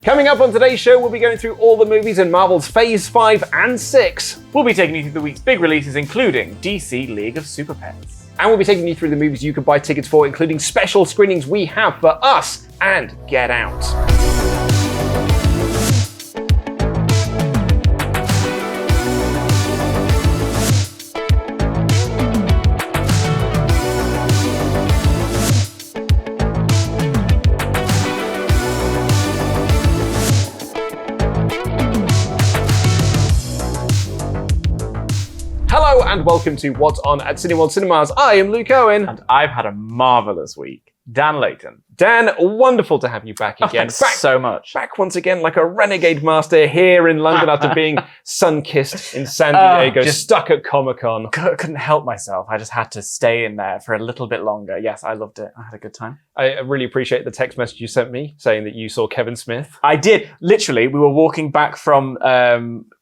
Coming up on today's show, we'll be going through all the movies in Marvel's Phase 5 and 6. We'll be taking you through the week's big releases, including DC League of Super Pets. And we'll be taking you through the movies you can buy tickets for, including special screenings we have for Us and Get Out. Hello and welcome to What's On at Cineworld Cinemas. I am Luke Owen. And I've had a marvellous week. Dan Layton. Dan, wonderful to have you back again. Thanks so much. Back once again like a renegade master here in London after being sun-kissed in San Diego, stuck at Comic-Con. Couldn't help myself. I just had to stay in there for a little bit longer. Yes, I loved it. I had a good time. I really appreciate the text message you sent me saying that you saw Kevin Smith. I did. Literally, we were walking back from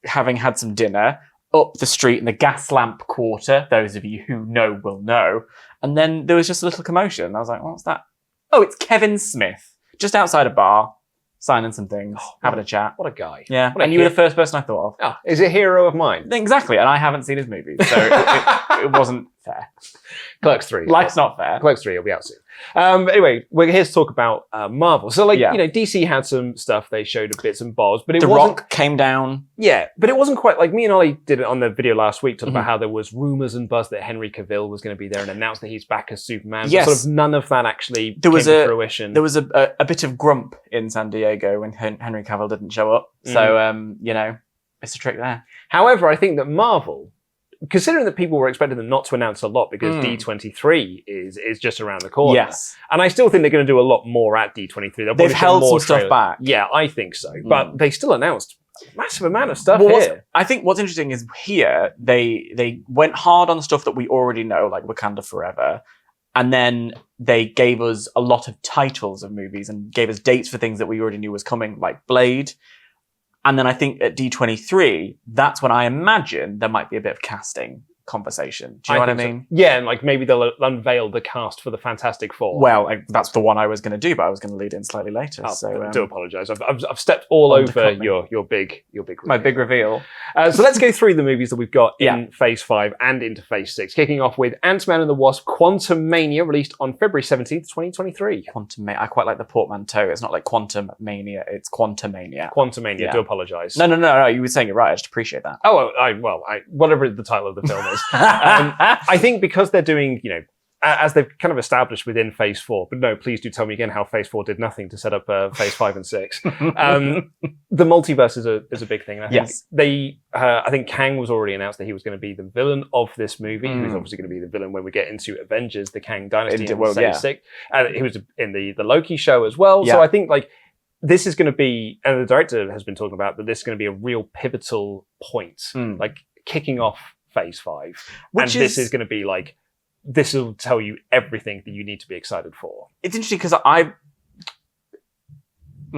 having had some dinner up the street in the gas lamp quarter. Those of you who know will know. And then there was just a little commotion. I was like, what's that? Oh, it's Kevin Smith. Just outside a bar, signing some things, having a chat. What a guy. Yeah, and you were the first person I thought of. Oh, is a hero of mine. Exactly, and I haven't seen his movies, so it wasn't fair. Clerks 3. Life's not fair. Clerks 3 will be out soon. Anyway, we're here to talk about Marvel. So, DC had some stuff they showed of bits and bobs, but The Rock came down. Yeah, but it wasn't quite like me and Ollie did it on the video last week, talking about how there was rumors and buzz that Henry Cavill was going to be there and announced that he's back as Superman. Yes. But sort of none of that actually came to fruition. There was a bit of grump in San Diego when Henry Cavill didn't show up. So, it's a trick there. However, I think that Marvel, considering that people were expecting them not to announce a lot because D23 is just around the corner. Yes. And I still think they're going to do a lot more at D23. They've held some stuff back. Yeah, I think so. But they still announced a massive amount of stuff here. I think what's interesting is here, they went hard on stuff that we already know, like Wakanda Forever. And then they gave us a lot of titles of movies and gave us dates for things that we already knew was coming, like Blade. And then I think at D23, that's when I imagine there might be a bit of casting conversation. Do you know what I mean? So. Yeah, and like maybe they'll unveil the cast for the Fantastic Four. Well, that's the one I was going to do, but I was going to lead in slightly later. I do apologise. I've stepped all over your big reveal. My big reveal. So let's go through the movies that we've got in Phase 5 and into Phase 6. Kicking off with AntMan and the Wasp: Quantumania, released on February 17th, 2023. Quantumania. I quite like the portmanteau. It's not like Quantum Mania, it's Quantumania. Quantumania, do apologise. No, you were saying it right. I just appreciate that. Oh, whatever the title of the film is. I think because they're doing, as they've kind of established within Phase 4, but no, please do tell me again how Phase 4 did nothing to set up Phase 5 and 6. The multiverse is a big thing. And I think Kang was already announced that he was going to be the villain of this movie. He was obviously going to be the villain when we get into Avengers, the Kang Dynasty in Phase 6. He was in the Loki show as well. Yeah. So I think this is going to be, and the director has been talking about that this is going to be a real pivotal point, kicking off Phase 5. This is going to be this will tell you everything that you need to be excited for. It's interesting because I'm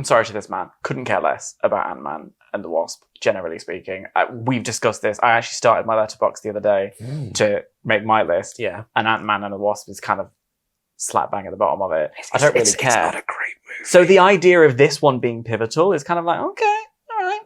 sorry to this man, couldn't care less about Ant-Man and the Wasp, generally speaking. We've discussed this. I actually started my letterbox the other day to make my list. Yeah. And Ant-Man and the Wasp is kind of slap bang at the bottom of it. I don't really care. It's not a great movie. So the idea of this one being pivotal is kind of like, okay, all right.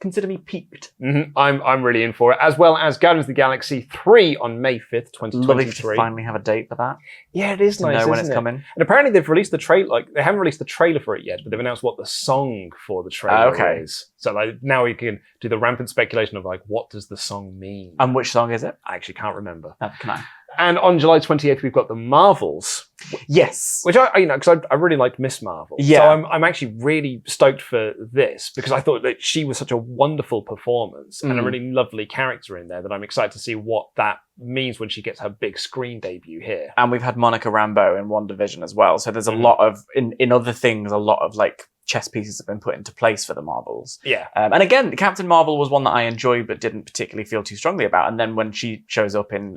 Consider me peaked. I'm really in for it, as well as Guardians of the Galaxy 3 on May 5th, 2023. Lovely to finally have a date for that. Yeah, it is nice, know when it's coming. And apparently they've released the trailer. They haven't released the trailer for it yet, but they've announced what the song for the trailer is. So now we can do the rampant speculation of what does the song mean? And which song is it? I actually can't remember. Can I? And on July 28th, we've got the Marvels. Yes. Which because I really liked Miss Marvel. Yeah. So I'm actually really stoked for this because I thought that she was such a wonderful performance and a really lovely character in there that I'm excited to see what that means when she gets her big screen debut here. And we've had Monica Rambeau in WandaVision as well. So there's a lot of, in other things, a lot of chess pieces have been put into place for the Marvels. Yeah. And again, Captain Marvel was one that I enjoyed but didn't particularly feel too strongly about. And then when she shows up in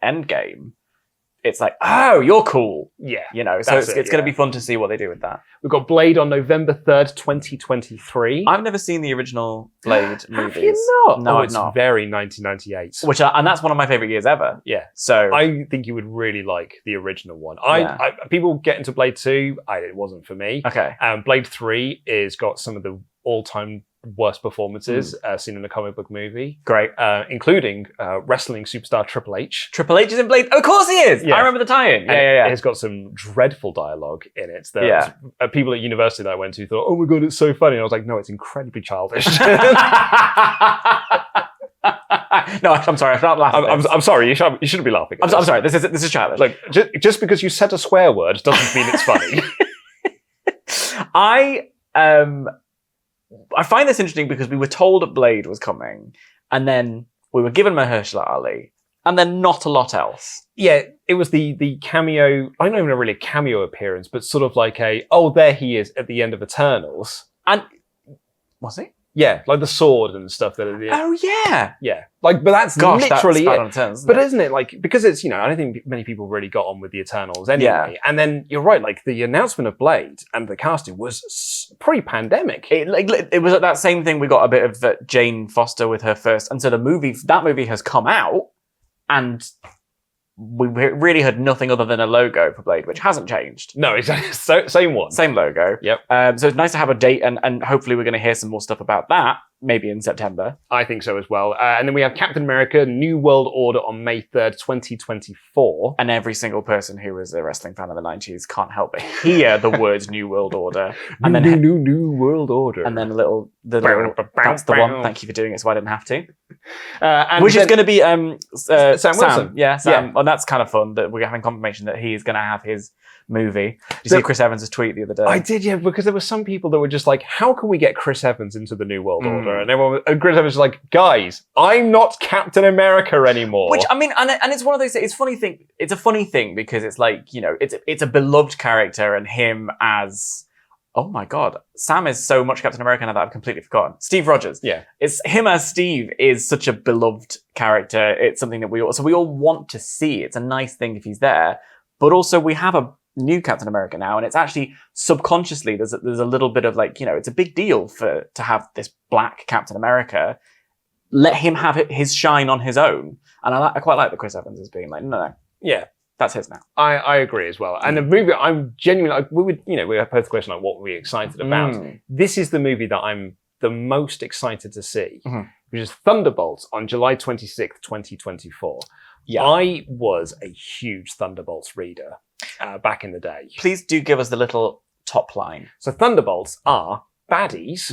Endgame, it's like, oh, you're cool. Yeah. You know, so it's going to be fun to see what they do with that. We've got Blade on November 3rd, 2023. I've never seen the original Blade movies. Have you not? No, oh, I've it's not. very 1998. And that's one of my favorite years ever. Yeah. So I think you would really like the original one. People get into Blade 2. It wasn't for me. Okay. Blade 3 is got some of the all-time worst performances seen in a comic book movie. Great. Including wrestling superstar Triple H. Triple H is in Blade. Of course he is. Yeah. I remember the tie-in. Yeah. It's got some dreadful dialogue in it. People at university that I went to thought, oh my God, it's so funny. And I was like, no, it's incredibly childish. No, I'm sorry. I'm not laughing. I'm sorry. You shouldn't be laughing. I'm sorry. This is childish. Like, just because you said a swear word doesn't mean it's funny. I find this interesting because we were told that Blade was coming, and then we were given Mahershala Ali, and then not a lot else. Yeah, it was the cameo. I don't even know really a cameo appearance, but sort of like there he is at the end of Eternals. And was he? Yeah, like the sword and stuff. Oh yeah, yeah. Like, but that's literally it. Eternals, but isn't it like, because it's, I don't think many people really got on with the Eternals anyway. Yeah. And then you're right, like the announcement of Blade and the casting was pre-pandemic. It was that same thing. We got a bit of Jane Foster with her first, and so that movie has come out, and we really had nothing other than a logo for Blade, which hasn't changed. No, exactly. Same one. Same logo. Yep. So it's nice to have a date, and hopefully we're going to hear some more stuff about that, maybe in September. I think so as well. And then we have Captain America, New World Order on May 3rd, 2024. And every single person who was a wrestling fan of the 90s can't help but hear the words New World Order. And then New World Order. And then the little that's the one. Thank you for doing it so I didn't have to. Which is going to be Sam Wilson. Yeah, Sam. Yeah. And that's kind of fun that we're having confirmation that he is going to have his movie. Did you see Chris Evans' tweet the other day? I did, yeah, because there were some people that were just like, how can we get Chris Evans into the New World Order? And Chris Evans was like, guys, I'm not Captain America anymore. Which, I mean, and it's one of those, it's a funny thing because it's like, it's a beloved character, and him as, oh my God, Sam is so much Captain America now that I've completely forgotten. Steve Rogers. Yeah. It's him as Steve is such a beloved character. It's something that we all want to see. It's a nice thing if he's there, but also we have a new Captain America now, and it's actually subconsciously there's a little bit of like, it's a big deal to have this black Captain America. Let him have his shine on his own, and I quite like that Chris Evans is being like, no, yeah, that's his now. I agree as well. And the movie, I'm genuinely like, we have posed the question like, what were we excited about? This is the movie that I'm the most excited to see, which is Thunderbolt on July 26th, 2024. Yeah. I was a huge Thunderbolts reader back in the day. Please do give us the little top line. So Thunderbolts are baddies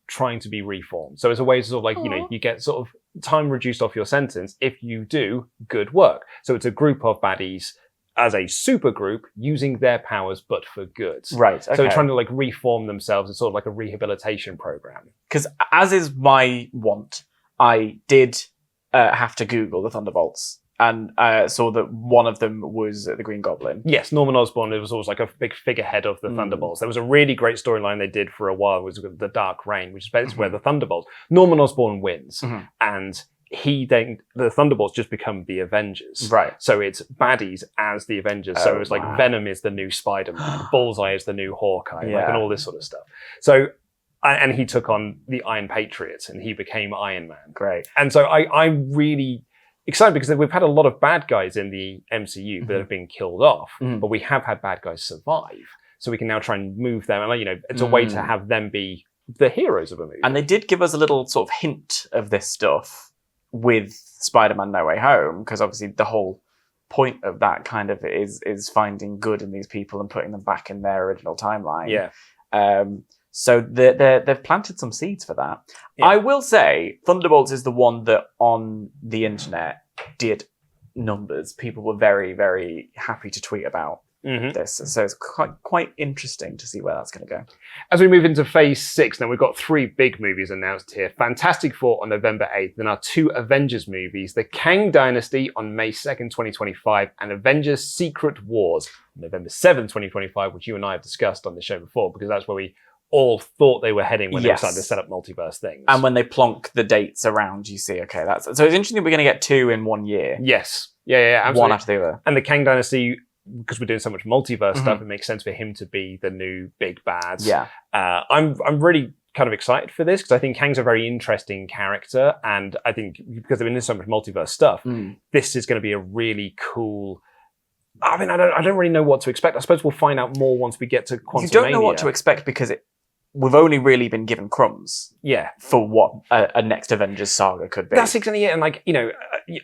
trying to be reformed. So it's a way to sort of like, you get sort of time reduced off your sentence if you do good work. So it's a group of baddies as a super group using their powers but for good. Right, okay. So they're trying to like reform themselves. It's sort of like a rehabilitation program. Because as is my want, I did have to Google the Thunderbolts. And saw that one of them was the Green Goblin. Yes, Norman Osborn. It was always like a big figurehead of the Thunderbolts. There was a really great storyline they did for a while, was the Dark Reign, which is basically where the Thunderbolts. Norman Osborn wins, and the Thunderbolts just become the Avengers. Right. So it's baddies as the Avengers. So it's like Venom is the new Spider-Man, Bullseye is the new Hawkeye, and all this sort of stuff. So. And he took on the Iron Patriot, and he became Iron Man. Great. And so I'm really excited because we've had a lot of bad guys in the MCU that have been killed off, but we have had bad guys survive. So we can now try and move them. And it's a way to have them be the heroes of a movie. And they did give us a little sort of hint of this stuff with Spider-Man No Way Home, because obviously the whole point of that kind of is finding good in these people and putting them back in their original timeline. Yeah. So they've planted some seeds for that. Yeah. I will say Thunderbolts is the one that on the internet did numbers. People were very, very happy to tweet about this. So it's quite interesting to see where that's going to go. As we move into Phase 6, now we've got 3 big movies announced here. Fantastic Four on November 8th, then our 2 Avengers movies, The Kang Dynasty on May 2nd, 2025, and Avengers Secret Wars on November 7th, 2025, which you and I have discussed on the show before, because that's where we all thought they were heading when they Yes. decided to set up multiverse things. And when they plonk the dates around, you see, okay, that's so it's interesting that we're going to get 2 in 1 year. Yes. Yeah, absolutely. One after the other. And the Kang Dynasty, because we're doing so much multiverse Mhm. stuff, it makes sense for him to be the new big bad. Yeah. I'm really kind of excited for this because I think Kang's a very interesting character, and I think because they've been doing so much multiverse stuff, this is going to be a really cool. I mean, I don't really know what to expect. I suppose we'll find out more once we get to Quantumania. You don't know what to expect because we've only really been given crumbs. Yeah. For what a next Avengers saga could be. That's exactly it. And like, you know,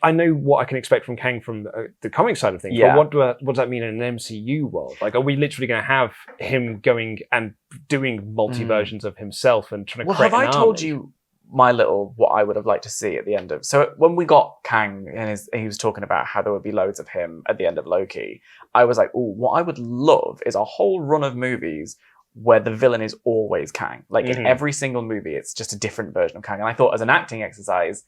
I know what I can expect from Kang from the comic side of things. Yeah. But what does that mean in an MCU world? Like, are we literally going to have him going and doing multi-versions of himself and trying to create have an I told army? you what I would have liked to see at the end of... So when we got Kang and he was talking about how there would be loads of him at the end of Loki, I was like, oh, what I would love is a whole run of movies where the villain is always Kang. Like in every single movie, it's just a different version of Kang. And I thought as an acting exercise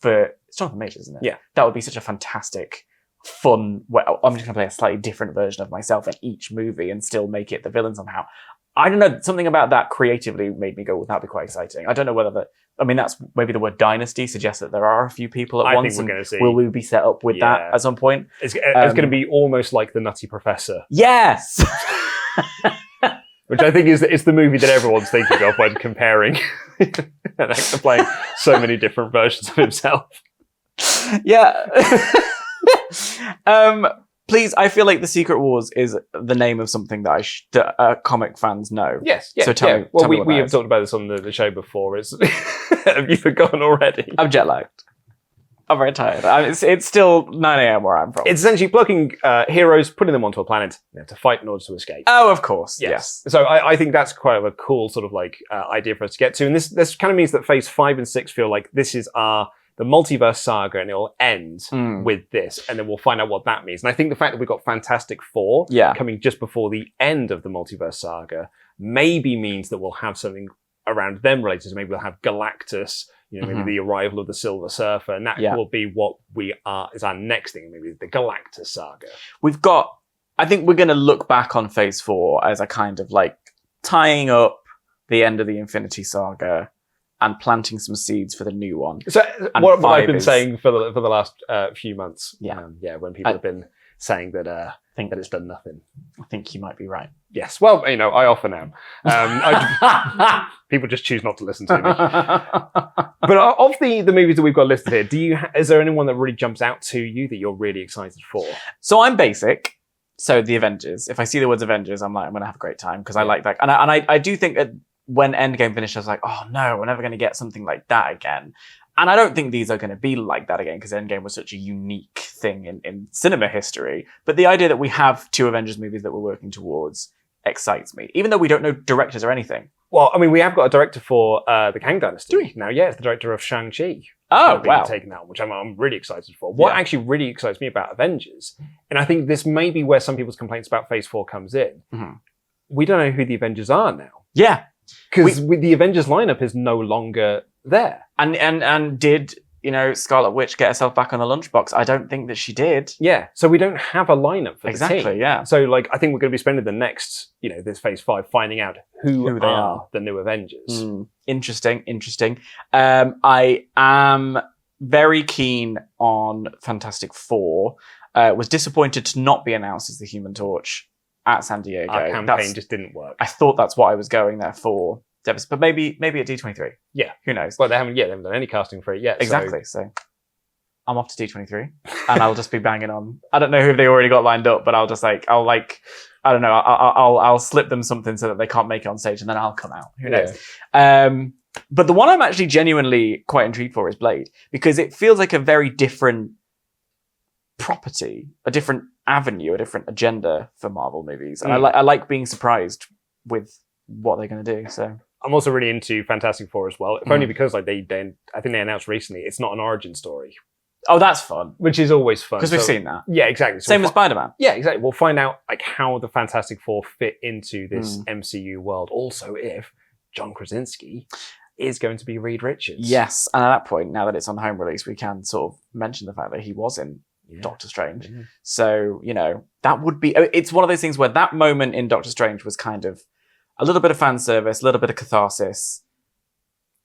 it's Jonathan Majors, isn't it? Yeah. That would be such a fantastic, fun, well, I'm just going to play a slightly different version of myself in each movie and still make it the villain somehow. I don't know, something about that creatively made me go, well, that'd be quite exciting. I don't know whether that's maybe the word dynasty suggests that there are a few people at once. I think we're going to see. Will we be set up with that at some point? It's going to be almost like The Nutty Professor. Yes! Which I think is the movie that everyone's thinking of when comparing an actor playing so many different versions of himself. Yeah. Please, I feel like The Secret Wars is the name of something that comic fans know. Yes. Yeah, so tell me. Well, tell me we have talked about this on the show before. Have you forgotten already? I'm jet lagged. I'm very tired. It's still 9 a.m. where I'm from. It's essentially plucking heroes, putting them onto a planet. They have to fight in order to escape. Oh, of course. Yes. So I think that's quite a cool sort of like idea for us to get to. And this kind of means that Phase 5 and 6 feel like this is the multiverse saga, and it'll end with this, and then we'll find out what that means. And I think the fact that we've got Fantastic Four coming just before the end of the multiverse saga maybe means that we'll have something around them related. So maybe we'll have Galactus, maybe the arrival of the Silver Surfer, and that will be what is our next thing, maybe the Galactus saga. I think we're going to look back on Phase 4 as a kind of like tying up the end of the Infinity Saga and planting some seeds for the new one. So what I've been saying for the last few months, when people have been saying that it's done nothing. I think you might be right. Yes, well, I often am. People just choose not to listen to me. But of the movies that we've got listed here, is there anyone that really jumps out to you that you're really excited for? So I'm basic. So the Avengers. If I see the words Avengers, I'm going to have a great time because I like that. And I do think that when Endgame finished, I was like, oh no, we're never going to get something like that again. And I don't think these are going to be like that again because Endgame was such a unique thing in cinema history. But the idea that we have 2 Avengers movies that we're working towards excites me, even though we don't know directors or anything. Well, I mean, we have got a director for the Kang Dynasty. Do we? Now, it's the director of Shang-Chi. Oh, wow. Taken out, which I'm really excited for. What actually really excites me about Avengers, and I think this may be where some people's complaints about Phase 4 comes in, we don't know who the Avengers are now. Yeah. Because the Avengers lineup is no longer there. And did, Scarlet Witch get herself back on the lunchbox? I don't think that she did. Yeah. So we don't have a lineup for the team. Exactly, yeah. So I think we're going to be spending the next, this Phase 5 finding out who they are the new Avengers. Interesting. I am very keen on Fantastic Four. Was disappointed to not be announced as the Human Torch at San Diego. Our campaign just didn't work. I thought that's what I was going there for. But maybe at D23. Yeah. Who knows? Well, they haven't done any casting for it yet. Exactly. So I'm off to D23 and I'll just be banging on. I don't know who they already got lined up, but I'll slip them something so that they can't make it on stage and then I'll come out. Who knows? But the one I'm actually genuinely quite intrigued for is Blade because it feels like a very different property, a different avenue, a different agenda for Marvel movies. And I like being surprised with what they're going to do. So I'm also really into Fantastic Four as well, if only because I think they announced recently it's not an origin story. Oh, that's fun. Which is always fun. Because we've seen that. Yeah, exactly. So Same with Spider-Man. Yeah, exactly. We'll find out how the Fantastic Four fit into this MCU world. Also, if John Krasinski is going to be Reed Richards. Yes, and at that point, now that it's on home release, we can sort of mention the fact that he was in Doctor Strange. Yeah. So, that would be... It's one of those things where that moment in Doctor Strange was kind of a little bit of fan service, a little bit of catharsis.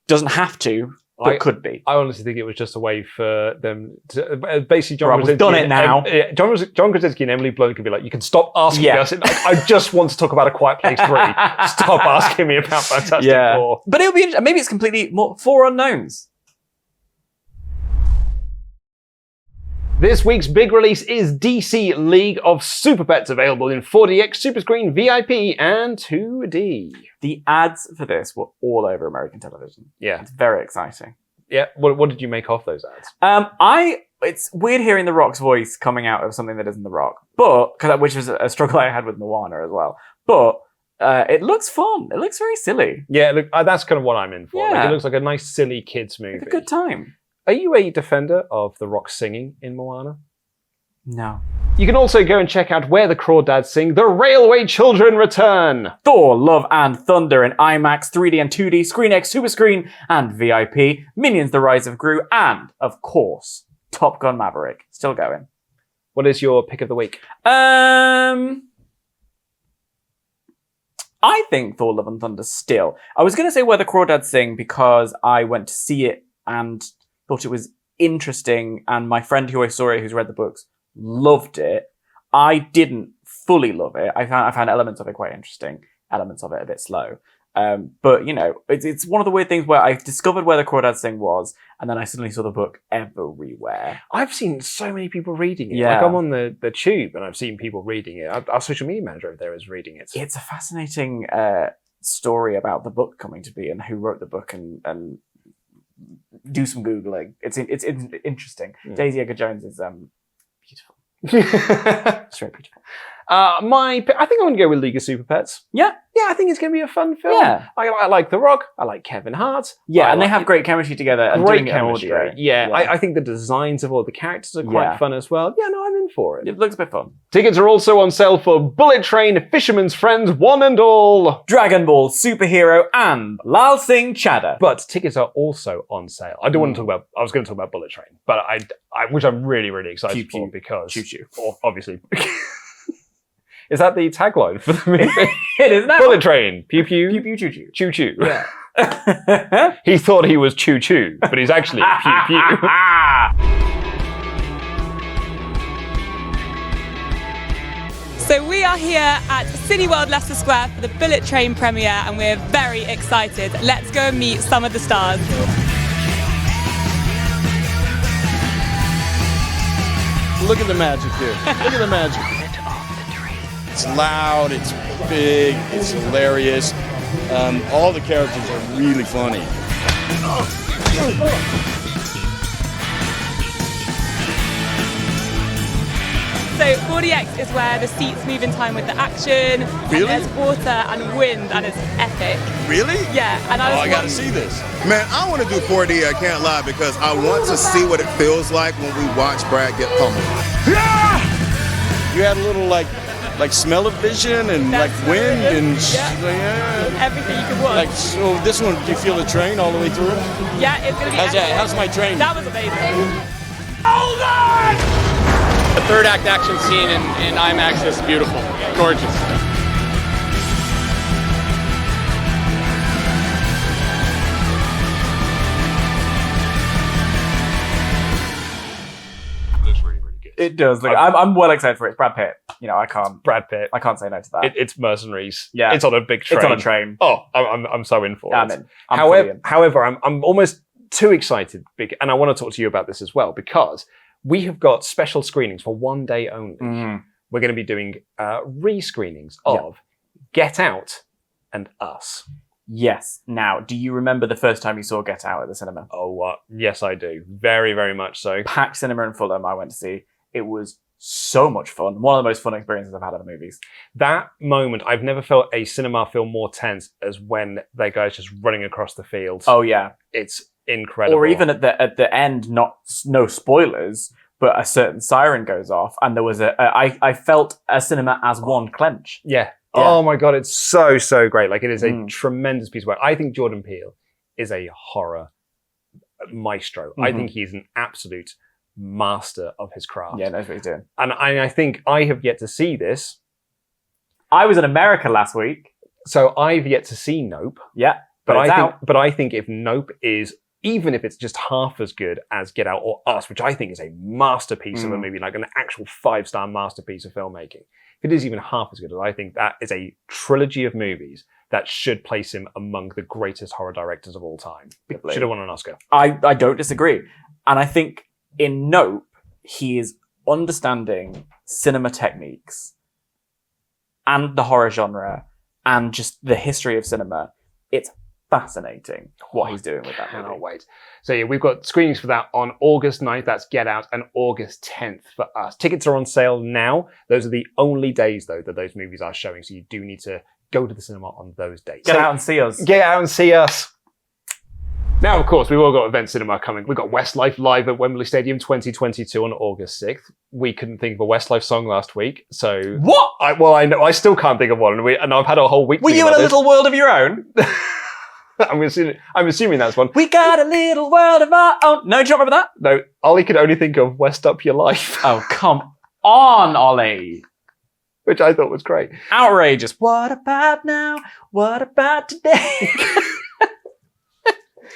Doesn't have to, but could be. I honestly think it was just a way for them to basically John Right, we've done it now. John Krasinski and Emily Blunt could be like, you can stop asking us. I just want to talk about A Quiet Place 3. Stop asking me about Fantastic Four. But it'll be interesting. Maybe it's completely more four unknowns. This week's big release is DC League of Super Pets, available in 4DX, Super Screen, VIP, and 2D. The ads for this were all over American television. Yeah. It's very exciting. Yeah. What did you make of those ads? It's weird hearing The Rock's voice coming out of something that isn't The Rock, which was a struggle I had with Moana as well. But it looks fun. It looks very silly. Yeah, look, that's kind of what I'm in for. Yeah. Like, it looks like a nice, silly kids movie. It's a good time. Are you a defender of The Rock singing in Moana? No. You can also go and check out Where the Crawdads Sing, The Railway Children Return. Thor, Love and Thunder in IMAX, 3D and 2D, ScreenX, Super Screen, and VIP. Minions, The Rise of Gru, and, of course, Top Gun Maverick. Still going. What is your pick of the week? I think Thor, Love and Thunder still. I was going to say Where the Crawdads Sing because I went to see it and thought it was interesting, and my friend who I saw it, who's read the books, loved it. I didn't fully love it. I found elements of it quite interesting, elements of it a bit slow. But, you know, it's one of the weird things where I discovered Where the Crawdads Sing was, and then I suddenly saw the book everywhere. I've seen so many people reading it. Yeah. Like, I'm on the tube, and I've seen people reading it. Our social media manager over there is reading it. It's a fascinating story about the book coming to be and who wrote the book, and do some Googling. It's interesting. Daisy Edgar-Jones is beautiful. It's very beautiful. I think I'm going to go with League of Super Pets. Yeah. Yeah, I think it's going to be a fun film. Yeah. I like The Rock. I like Kevin Hart. Yeah, and they have great chemistry together. And Great doing it in chemistry. audio. Yeah. I think the designs of all the characters are quite fun as well. Yeah, no, I'm in for it. It looks a bit fun. Tickets are also on sale for Bullet Train, Fisherman's Friends, One and All, Dragon Ball, Superhero, and Lal Singh Chaddha. But tickets are also on sale. I don't want to talk about. I was going to talk about Bullet Train, but which I'm really, really excited for because choo-choo. Obviously. Is that the tagline for the movie? It is now. Bullet Train. Pew pew. Pew pew choo choo. Choo choo. Yeah. He thought he was choo choo, but he's actually pew pew. So we are here at Cineworld Leicester Square for the Bullet Train premiere, and we're very excited. Let's go and meet some of the stars. Look at the magic here. Look at the magic. It's loud, it's big, it's hilarious. All the characters are really funny. So 4DX is where the seats move in time with the action. Really? And there's water and wind, and it's epic. Really? Yeah. And I gotta see this. Man, I want to do 4D, I can't lie, because I want to see what it feels like when we watch Brad get pummeled. You had a little like smell of vision and like wind and everything you could want. like, so this one, do you feel the train all the way through? Yeah, it's gonna be epic. How's my train? That was amazing. Hold on! The third act action scene in IMAX is beautiful, gorgeous. Looks really, really good. It does. Look, I'm well excited for it. It's Brad Pitt. You know, I can't say no to that. It's Mercenaries. Yeah. It's on a big train. It's on a train. Oh, I'm so in for I'm it. in. I'm fully in. However, I'm almost too excited, and I want to talk to you about this as well, because we have got special screenings for one day only. We're going to be doing re-screenings of Get Out and Us. Yes. Now, do you remember the first time you saw Get Out at the cinema? Oh, yes, I do. Very, very much so. Packed cinema in Fulham, I went to see. It was so much fun. One of the most fun experiences I've had at the movies. That moment, I've never felt a cinema feel more tense as when that guy's just running across the field. Oh, yeah. It's incredible. Or even at the end, no spoilers, but a certain siren goes off, and there was I felt a cinema as one clench. Yeah. Oh my God, it's so great. Like, it is a tremendous piece of work. I think Jordan Peele is a horror maestro. I think he's an absolute master of his craft. Yeah, knows what he's doing. And I think I have yet to see this. I was in America last week. So I've yet to see Nope, Yeah, but it's out. I think if Nope is, even if it's just half as good as Get Out or Us, which I think is a masterpiece of a movie, like an actual 5-star masterpiece of filmmaking, if it is even half as good, I think that is a trilogy of movies that should place him among the greatest horror directors of all time. Should have won an Oscar. I don't disagree. And I think in Nope, he is understanding cinema techniques and the horror genre and just the history of cinema. It's fascinating what he's doing with that movie. Cannot wait. So yeah, we've got screenings for that on August 9th. That's Get Out, and August 10th for Us. Tickets are on sale now. Those are the only days, though, that those movies are showing. So you do need to go to the cinema on those days. Get out and see us. Get out and see us. Now, of course, we've all got event cinema coming. We've got Westlife live at Wembley Stadium 2022 on August 6th. We couldn't think of a Westlife song last week, so... What? I know, I still can't think of one, and I've had a whole week to Were think you in about a this. little world of your own? I'm assuming that's one. We got a little world of our own. No, do you not remember that? No, Ollie could only think of West Up Your Life, Oh, come on, Ollie. which I thought was great. Outrageous. What about now? What about today?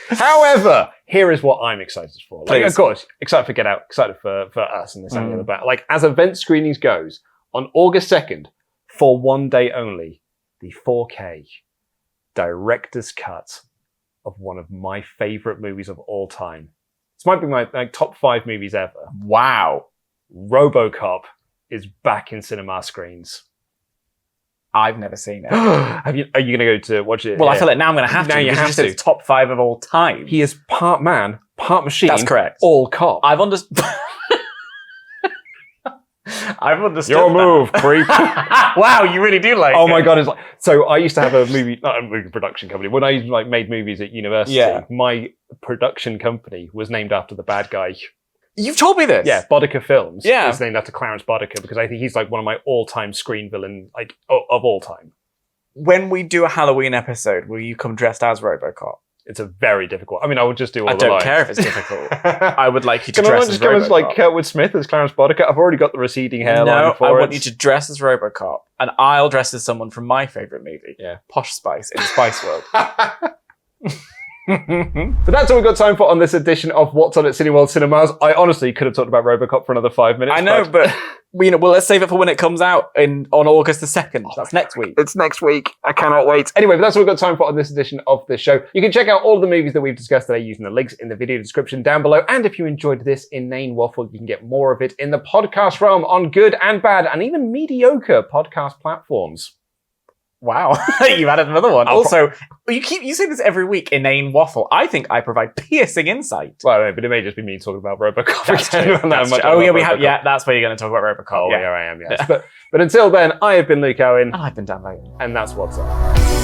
However, here is what I'm excited for. Like, Please. of course, excited for Get Out, excited for Us and this and the other. But like, as event screenings goes, on August 2nd, for one day only, the 4K director's cut of one of my favorite movies of all time. This might be my top 5 movies ever. Wow. RoboCop is back in cinema screens. I've never seen it. Are you going to go to watch it? Well, I here? feel like now I'm going to have to. Now you because have just said to. it's top 5 of all time. He is part man, part machine. That's correct. All cop. I've understood. I've understood. Your that. move, creep. Wow, you really do like Oh it. my god! It's like, so I used to have not a movie production company. When I like made movies at university, Yeah. my production company was named after the bad guy. You've told me this. Yeah, Boddicker Films. Yeah. It's named after Clarence Boddicker because I think he's like one of my all-time screen villain, like of all time. When we do a Halloween episode, will you come dressed as RoboCop? It's a very difficult. I mean, I would just do all I the don't lines. care if it's difficult. I would like you to Can I dress not as just go as like RoboCop. Kurtwood Smith as Clarence Boddicker? I've already got the receding hairline No, for I it. want you to dress as RoboCop, and I'll dress as someone from my favourite movie, Yeah. Posh Spice in Spice World. But that's all we've got time for on this edition of What's On at Cineworld Cinemas. I honestly could have talked about RoboCop for another 5 minutes. I know, but well, let's save it for when it comes out on August the 2nd. That's next week. It's next week. I cannot wait. Anyway, but that's all we've got time for on this edition of the show. You can check out all of the movies that we've discussed today using the links in the video description down below. And if you enjoyed this inane waffle, you can get more of it in the podcast realm on good and bad and even mediocre podcast platforms. Wow, you've added another one. I'll Also, you say this every week, inane waffle. I think I provide piercing insight. Well, no, but it may just be me talking about RoboCop. That's again. true. Not That's much true. Oh yeah, about we have. RoboCop. Yeah, that's where you're going to talk about RoboCop. Oh, yeah. here I am, yes. But until then, I have been Luke Owen, And I've been Dan Lane. and that's What's On.